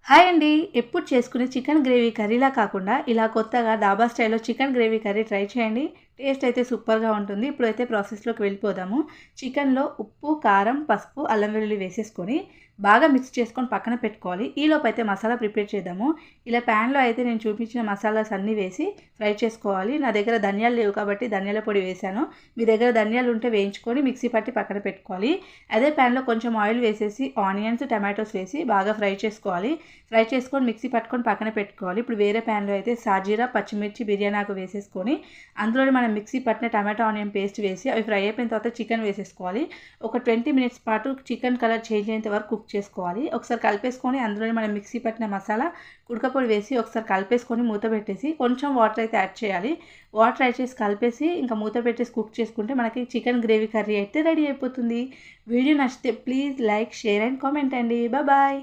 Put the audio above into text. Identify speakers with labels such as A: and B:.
A: Hi అండి. ఎప్పుడు చేసుకునే చికెన్ గ్రేవీ కర్రీలా కాకుండా ఇలా కొత్తగా డాబా స్టైల్‌లో చికెన్ గ్రేవీ కర్రీ ట్రై చేయండి. టేస్ట్ అయితే సూపర్‌గా ఉంటుంది. ఇప్పుడైతే ప్రాసెస్‌లోకి వెళ్ళిపోదాము. చికెన్‌లో ఉప్పు, కారం, పసుపు, అల్లం వెల్లుల్లి వేసేసుకొని బాగా మిక్స్ చేసుకొని పక్కన పెట్టుకోవాలి. ఈలోపైతే మసాలా ప్రిపేర్ చేద్దాము. ఇలా ప్యాన్‌లో అయితే నేను చూపించిన మసాలాస్ అన్నీ వేసి ఫ్రై చేసుకోవాలి. నా దగ్గర ధనియాలు లేవు కాబట్టి ధనియాల పొడి వేశాను. మీ దగ్గర ధనియాలు ఉంటే వేయించుకొని మిక్సీ పట్టి పక్కన పెట్టుకోవాలి. అదే ప్యాన్‌లో కొంచెం ఆయిల్ వేసేసి ఆనియన్స్, టమాటోస్ వేసి బాగా ఫ్రై చేసుకోవాలి. ఫ్రై చేసుకొని మిక్సీ పట్టుకొని పక్కన పెట్టుకోవాలి. ఇప్పుడు వేరే ప్యాన్‌లో అయితే సాజీరా, పచ్చిమిర్చి, బిర్యానీ ఆకు వేసేసుకొని అందులోనే మనం మిక్సీ పట్టిన టమాటో ఆనియన్ పేస్ట్ వేసి అవి ఫ్రై అయిపోయిన తర్వాత చికెన్ వేసేసుకోవాలి. ఒక 20 మినిట్స్ పాటు చికెన్ కలర్ చేంజ్ అయ్యేంత వరకు కుక్ చేసుకోవాలి. ఒకసారి కలిపేసుకొని అందులోనే మనం మిక్సీ పట్టిన మసాలా, కుడకపొడి వేసి ఒకసారి కలిపేసుకొని మూత పెట్టేసి కొంచెం వాటర్ అయితే యాడ్ చేయాలి. వాటర్ యాడ్ చేసి కలిపేసి ఇంకా మూత పెట్టేసి కుక్ చేసుకుంటే మనకి చికెన్ గ్రేవీ కర్రీ అయితే రెడీ అయిపోతుంది. వీడియో నచ్చితే please like, share and comment అండి. బాయ్.